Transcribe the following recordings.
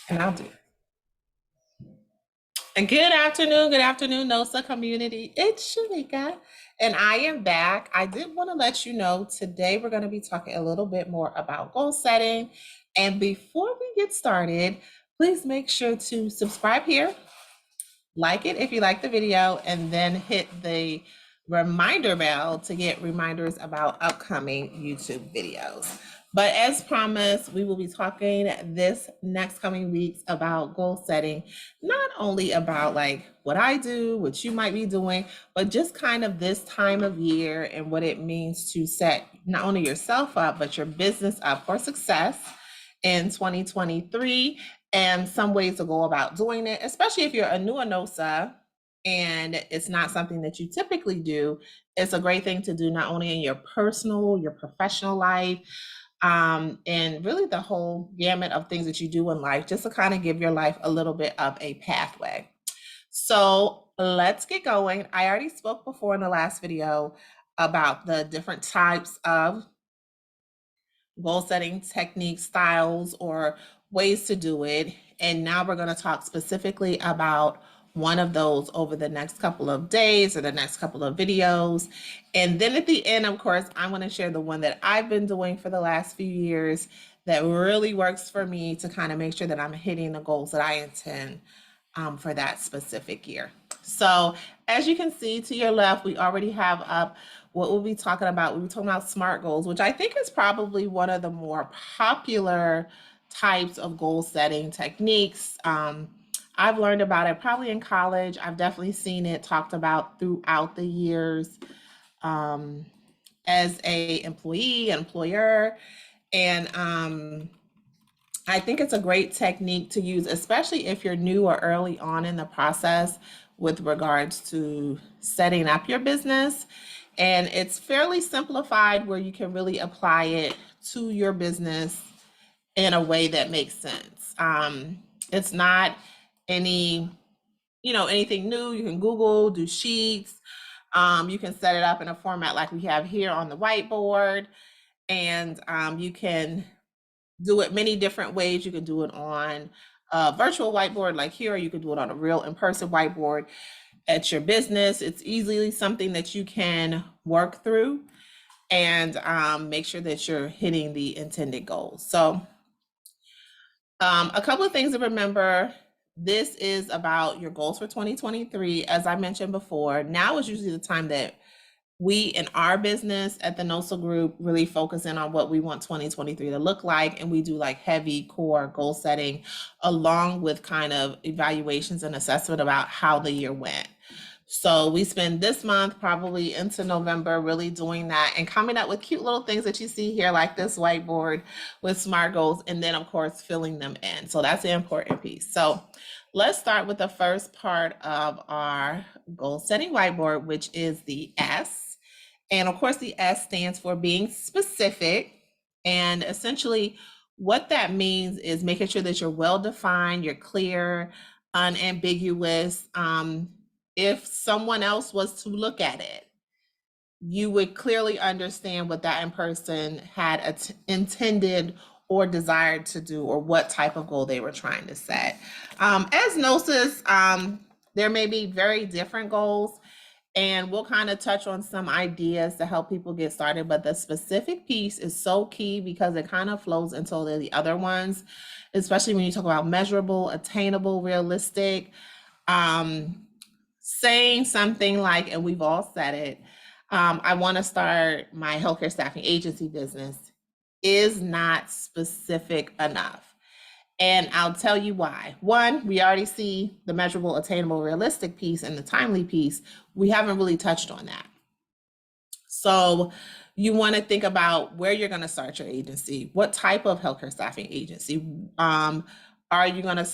And I'll do. And good afternoon, NOSA community. It's Shamika, and I am back. I did want to let you know today we're going to be talking a little bit more about goal setting. And before we get started, please make sure to subscribe here, like it if you like the video, and then hit the reminder bell to get reminders about upcoming YouTube videos. But as promised, we will be talking this next coming weeks about goal setting, not only about like what I do, what you might be doing, but just kind of this time of year and what it means to set not only yourself up, but your business up for success in 2023 and some ways to go about doing it, especially if you're a new ANOSA and it's not something that you typically do. It's a great thing to do not only in your personal, your professional life, and really the whole gamut of things that you do in life, just to kind of give your life a little bit of a pathway. So let's get going. I already spoke before in the last video about the different types of goal setting techniques, styles, or ways to do it. And now we're going to talk specifically about one of those over the next couple of days or the next couple of videos. And then at the end, of course, I'm going to share the one that I've been doing for the last few years that really works for me to kind of make sure that I'm hitting the goals that I intend for that specific year. So as you can see to your left, we already have up what we'll be talking about. We'll be talking about SMART goals, which I think is probably one of the more popular types of goal setting techniques. I've learned about it probably in college. I've definitely seen it talked about throughout the years as a employee, employer, and I think it's a great technique to use, especially if you're new or early on in the process with regards to setting up your business. And it's fairly simplified where you can really apply it to your business in a way that makes sense. It's not anything new. You can Google, do sheets. You can set it up in a format like we have here on the whiteboard, and you can do it many different ways. You can do it on a virtual whiteboard like here, or you can do it on a real in-person whiteboard at your business. It's easily something that you can work through and make sure that you're hitting the intended goals. So a couple of things to remember. This is about your goals for 2023. As I mentioned before, now is usually the time that we in our business at the NOSA group really focus in on what we want 2023 to look like. And we do like heavy core goal setting along with kind of evaluations and assessment about how the year went. So we spend this month probably into November really doing that and coming up with cute little things that you see here, like this whiteboard with SMART goals, and then of course filling them in. So that's the important piece. So let's start with the first part of our goal setting whiteboard, which is the S. And of course the S stands for being specific. And essentially what that means is making sure that you're well-defined, you're clear, unambiguous. If someone else was to look at it, you would clearly understand what that person had intended or desired to do, or what type of goal they were trying to set. As Gnosis, there may be very different goals, and we'll kind of touch on some ideas to help people get started. But the specific piece is so key because it kind of flows into the other ones, especially when you talk about measurable, attainable, realistic. Saying something like, and we've all said it, I want to start my healthcare staffing agency business is not specific enough. And I'll tell you why. One, we already see the measurable, attainable, realistic piece and the timely piece. We haven't really touched on that. So you want to think about where you're going to start your agency. What type of healthcare staffing agency? Are you going to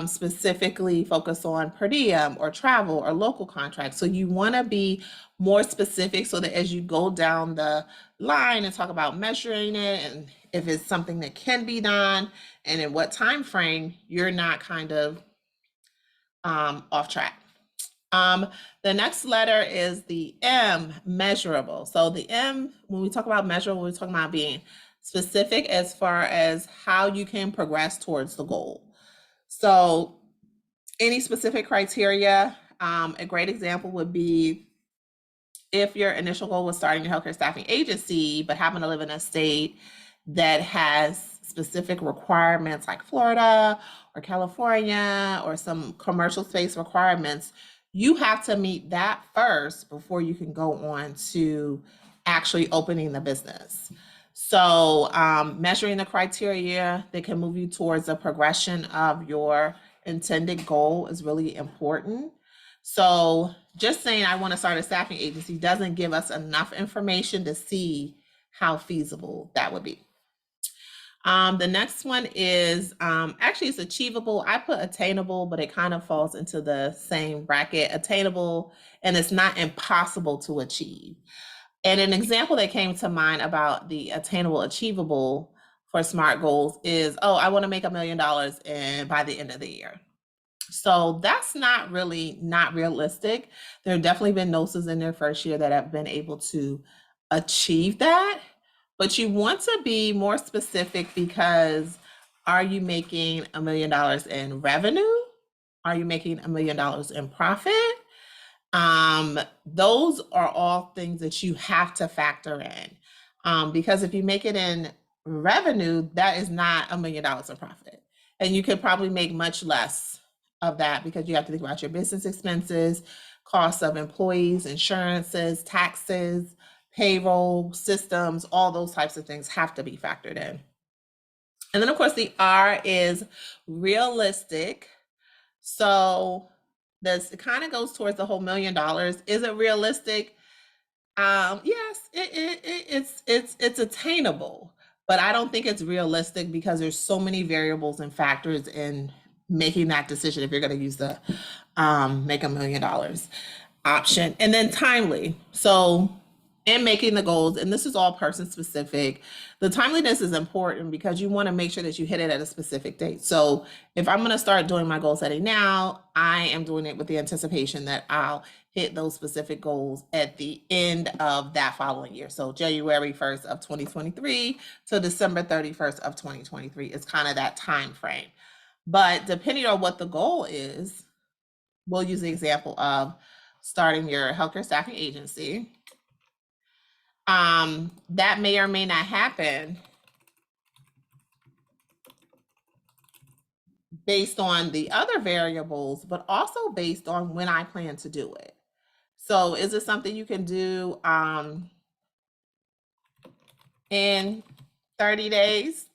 specifically focus on per diem or travel or local contracts? So you want to be more specific so that as you go down the line and talk about measuring it and if it's something that can be done and in what time frame, you're not kind of off track. The next letter is the M, measurable. So the M, when we talk about measurable, we're talking about being specific as far as how you can progress towards the goal. So any specific criteria, a great example would be if your initial goal was starting your healthcare staffing agency, but happen to live in a state that has specific requirements like Florida or California or some commercial space requirements, you have to meet that first before you can go on to actually opening the business. So, measuring the criteria that can move you towards the progression of your intended goal is really important. So, just saying I want to start a staffing agency doesn't give us enough information to see how feasible that would be. The next one is actually it's achievable. I put attainable, but it kind of falls into the same bracket. Attainable, and it's not impossible to achieve. And an example that came to mind about the attainable, achievable for SMART goals is, oh, I want to make $1 million by the end of the year. So that's not realistic. There have definitely been nurses in their first year that have been able to achieve that. But you want to be more specific because are you making $1 million in revenue? Are you making $1 million in profit? Those are all things that you have to factor in. Because if you make it in revenue, that is not $1 million in profit. And you could probably make much less of that because you have to think about your business expenses, costs of employees, insurances, taxes, payroll systems, all those types of things have to be factored in. And then, of course, the R is realistic. So this kind of goes towards the whole $1 million. Is it realistic? Yes, it's attainable, but I don't think it's realistic because there's so many variables and factors in making that decision if you're going to use the make $1 million option. And then timely. So in making the goals, and this is all person specific, the timeliness is important because you want to make sure that you hit it at a specific date. So if I'm going to start doing my goal setting now, I am doing it with the anticipation that I'll hit those specific goals at the end of that following year. So January 1st of 2023 to December 31st of 2023 is kind of that time frame. But depending on what the goal is, we'll use the example of starting your healthcare staffing agency. That may or may not happen based on the other variables, but also based on when I plan to do it. So is it something you can do in 30 days?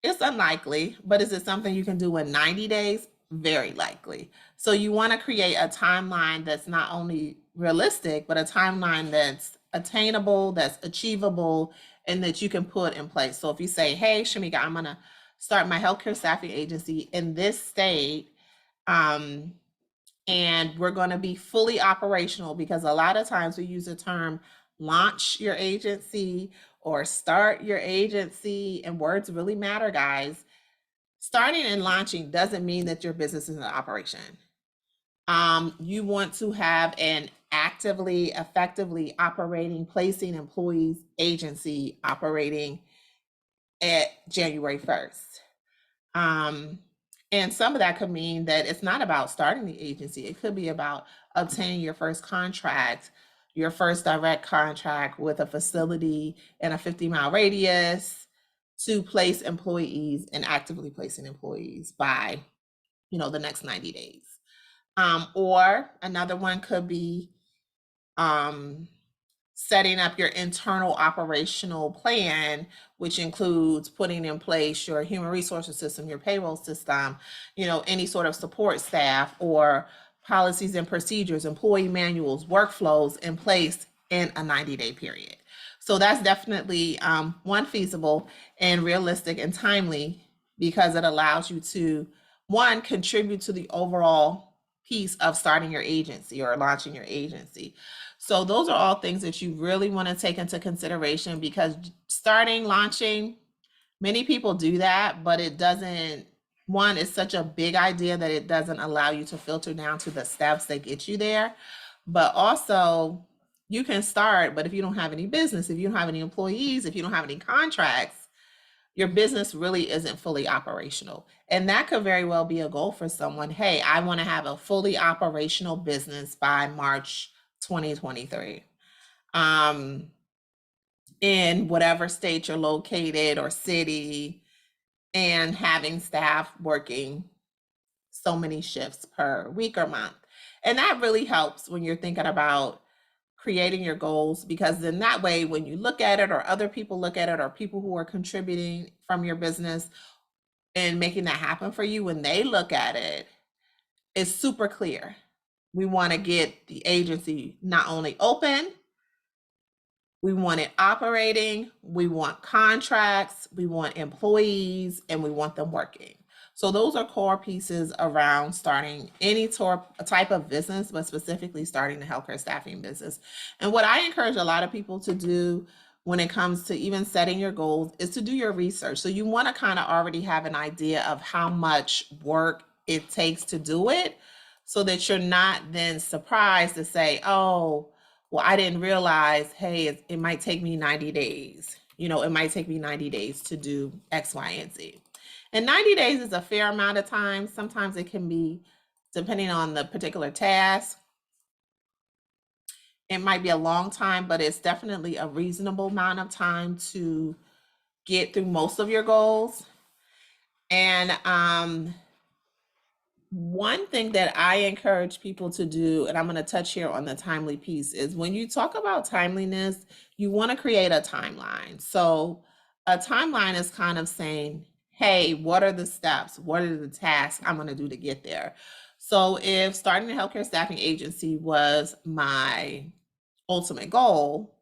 It's unlikely, but is it something you can do in 90 days? Very likely. So you want to create a timeline that's not only realistic, but a timeline that's attainable, that's achievable, and that you can put in place. So if you say, hey, Shamika, I'm going to start my healthcare staffing agency in this state, and we're going to be fully operational, because a lot of times we use the term launch your agency or start your agency, and words really matter, guys. Starting and launching doesn't mean that your business is in operation. You want to have an actively, effectively operating, placing employees agency operating at January 1st. And some of that could mean that it's not about starting the agency. It could be about obtaining your first contract, your first direct contract with a facility in a 50-mile radius to place employees and actively placing employees by, the next 90 days. Or another one could be setting up your internal operational plan, which includes putting in place your human resources system, your payroll system, any sort of support staff or policies and procedures, employee manuals, workflows in place in a 90-day period. So that's definitely one, feasible and realistic and timely, because it allows you to, one, contribute to the overall piece of starting your agency or launching your agency. So those are all things that you really want to take into consideration, because starting, launching, many people do that, but it doesn't, one, it's such a big idea that it doesn't allow you to filter down to the steps that get you there. But also, you can start, but if you don't have any business, if you don't have any employees, if you don't have any contracts, your business really isn't fully operational. And that could very well be a goal for someone. Hey, I want to have a fully operational business by March 2023. In whatever state you're located or city, and having staff working so many shifts per week or month. And that really helps when you're thinking about creating your goals, because then that way, when you look at it, or other people look at it, or people who are contributing from your business and making that happen for you, when they look at it, it's super clear. We want to get the agency not only open, we want it operating, we want contracts, we want employees, and we want them working. So those are core pieces around starting any type of business, but specifically starting the healthcare staffing business. And what I encourage a lot of people to do when it comes to even setting your goals is to do your research. So you want to kind of already have an idea of how much work it takes to do it, so that you're not then surprised to say, oh, well, I didn't realize, hey, it might take me 90 days. It might take me 90 days to do X, Y, and Z. And 90 days is a fair amount of time. Sometimes it can be, depending on the particular task, it might be a long time, but it's definitely a reasonable amount of time to get through most of your goals. And one thing that I encourage people to do, and I'm going to touch here on the timely piece, is when you talk about timeliness, you want to create a timeline. So a timeline is kind of saying, hey, what are the steps? What are the tasks I'm going to do to get there? So if starting a healthcare staffing agency was my ultimate goal,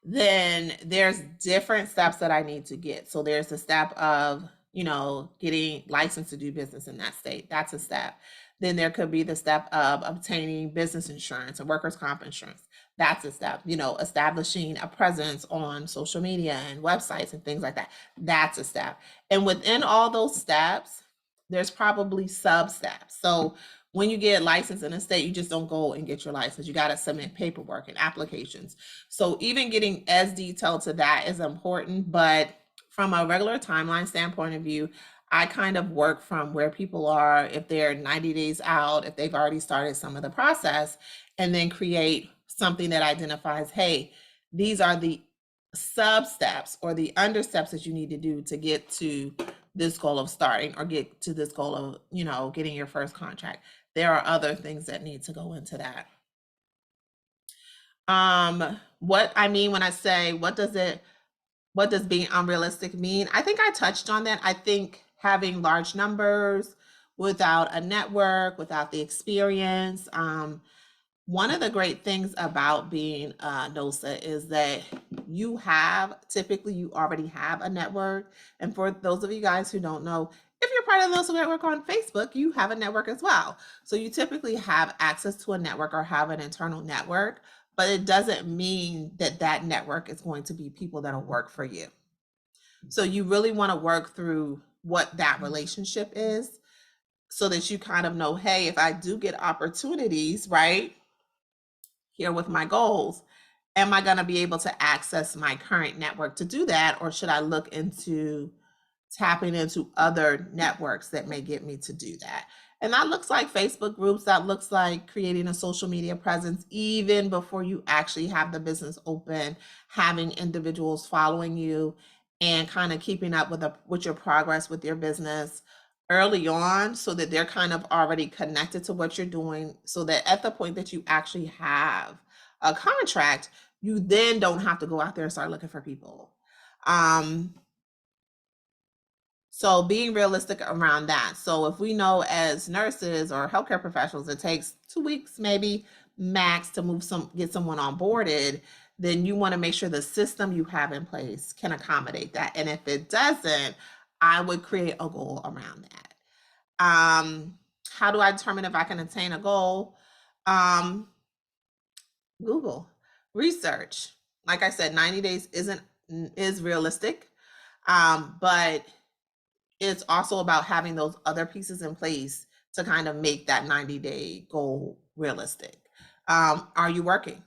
then there's different steps that I need to get. So there's the step of, getting licensed to do business in that state. That's a step. Then there could be the step of obtaining business insurance or workers' comp insurance. That's a step. Establishing a presence on social media and websites and things like that. That's a step. And within all those steps, there's probably sub steps. So when you get licensed in a state, you just don't go and get your license. You got to submit paperwork and applications. So even getting as detailed to that is important, but from a regular timeline standpoint of view, I kind of work from where people are, if they're 90 days out, if they've already started some of the process, and then create something that identifies, hey, these are the sub steps or the under steps that you need to do to get to this goal of starting, or get to this goal of, getting your first contract. There are other things that need to go into that. What I mean when I say, what does being unrealistic mean? I think I touched on that. I think having large numbers without a network, without the experience, one of the great things about being NOSA is that you already have a network. And for those of you guys who don't know, if you're part of the NOSA network on Facebook, you have a network as well. So you typically have access to a network or have an internal network, but it doesn't mean that that network is going to be people that'll work for you. So you really want to work through what that relationship is, so that you kind of know, hey, if I do get opportunities, right, here with my goals, am I going to be able to access my current network to do that? Or should I look into tapping into other networks that may get me to do that? And that looks like Facebook groups, that looks like creating a social media presence even before you actually have the business open, having individuals following you and kind of keeping up with your progress with your business early on, so that they're kind of already connected to what you're doing, so that at the point that you actually have a contract, you then don't have to go out there and start looking for people. So being realistic around that. So if we know as nurses or healthcare professionals, it takes 2 weeks, maybe max, to get someone onboarded, then you want to make sure the system you have in place can accommodate that. And if it doesn't, I would create a goal around that. How do I determine if I can attain a goal? Google, research. Like I said, 90 days is realistic, but it's also about having those other pieces in place to kind of make that 90-day goal realistic. Are you working?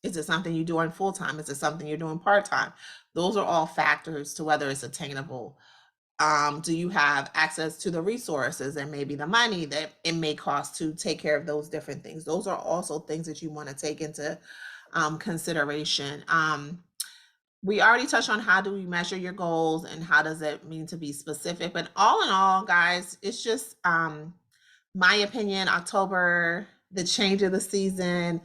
Is it something you're doing full time? Is it something you're doing part time? Those are all factors to whether it's attainable. Do you have access to the resources and maybe the money that it may cost to take care of those different things? Those are also things that you want to take into consideration. We already touched on how do we measure your goals and how does it mean to be specific. But all in all, guys, it's just my opinion, October, the change of the season,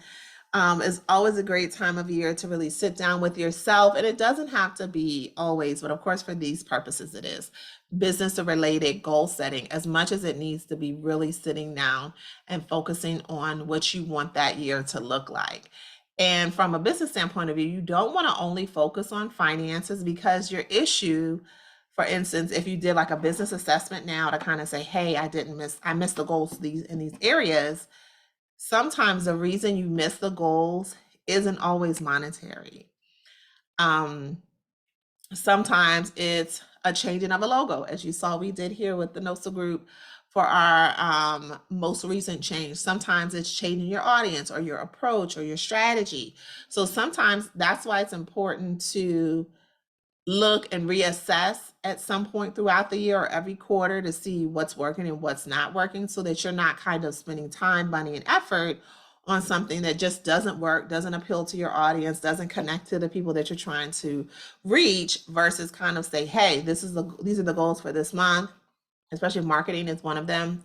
is always a great time of year to really sit down with yourself. And it doesn't have to be always, but of course, for these purposes, it is business related goal setting as much as it needs to be really sitting down and focusing on what you want that year to look like. And from a business standpoint of view, you don't want to only focus on finances because your issue, for instance, if you did like a business assessment now to kind of say, hey, I missed the goals in these areas. Sometimes the reason you miss the goals isn't always monetary. Sometimes it's a changing of a logo, as you saw we did here with the NOSA group for our most recent change. Sometimes it's changing your audience or your approach or your strategy. So sometimes that's why it's important to look and reassess at some point throughout the year or every quarter to see what's working and what's not working so that you're not kind of spending time, money, and effort on something that just doesn't work, doesn't appeal to your audience, doesn't connect to the people that you're trying to reach, versus kind of say, hey, these are the goals for this month, especially marketing is one of them.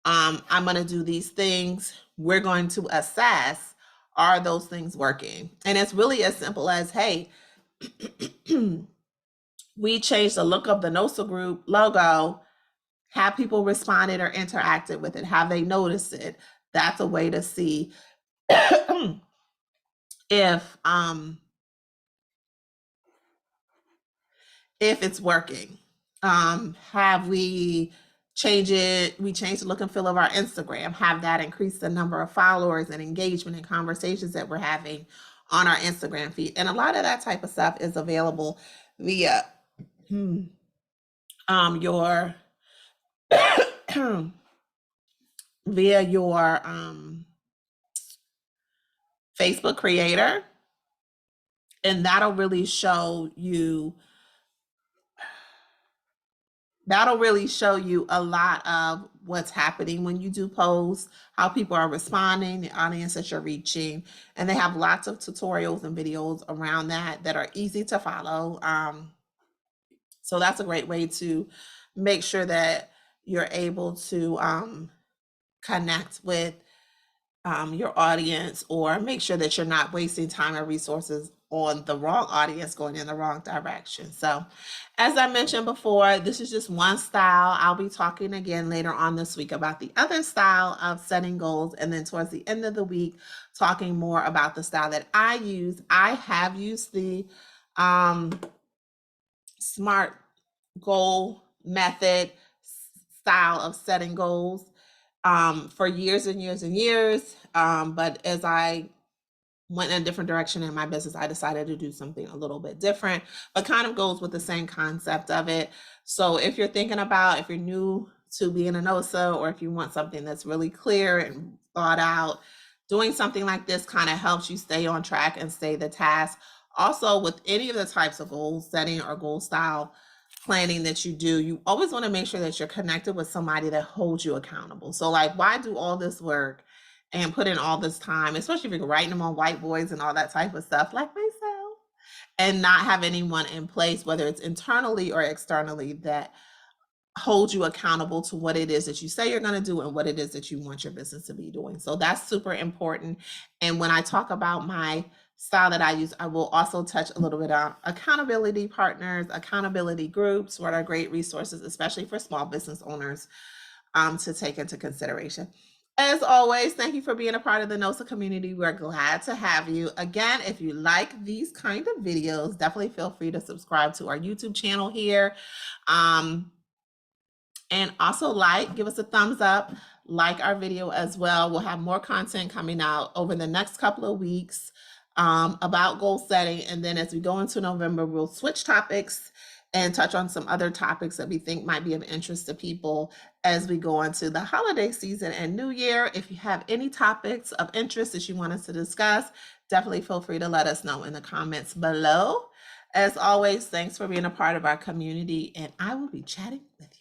I'm going to do these things. We're going to assess, are those things working? And it's really as simple as, hey, we changed the look of the NOSA group logo. Have people responded or interacted with it? Have they noticed it? That's a way to see if it's working. Have we changed it? We changed the look and feel of our Instagram. Have that increase the number of followers and engagement and conversations that we're having on our Instagram feed? And a lot of that type of stuff is available via your via your Facebook creator, and that'll really show you a lot of what's happening when you do posts, how people are responding, the audience that you're reaching, and they have lots of tutorials and videos around that are easy to follow. So that's a great way to make sure that you're able to connect with your audience, or make sure that you're not wasting time and resources on the wrong audience going in the wrong direction. So as I mentioned before, this is just one style. I'll be talking again later on this week about the other style of setting goals, and then towards the end of the week talking more about the style that I use. I have used the SMART goal method style of setting goals for years and years and years. But as I went in a different direction in my business, I decided to do something a little bit different, but kind of goes with the same concept of it. So if you're thinking about, if you're new to being a NOSA, or if you want something that's really clear and thought out, doing something like this kind of helps you stay on track and stay the task. Also, with any of the types of goal setting or goal style planning that you do, you always want to make sure that you're connected with somebody that holds you accountable. So like, why do all this work and put in all this time, especially if you're writing them on whiteboards and all that type of stuff like myself, and not have anyone in place, whether it's internally or externally, that hold you accountable to what it is that you say you're going to do and what it is that you want your business to be doing. So that's super important. And when I talk about my style that I use, I will also touch a little bit on accountability partners, accountability groups, what are great resources, especially for small business owners, to take into consideration. As always, thank you for being a part of the NOSA community. We're glad to have you. Again, if you like these kind of videos, definitely feel free to subscribe to our YouTube channel here. And also give us a thumbs up, like our video as well. We'll have more content coming out over the next couple of weeks about goal setting. And then as we go into November, we'll switch topics and touch on some other topics that we think might be of interest to people as we go into the holiday season and New Year. If you have any topics of interest that you want us to discuss, definitely feel free to let us know in the comments below. As always, thanks for being a part of our community, and I will be chatting with you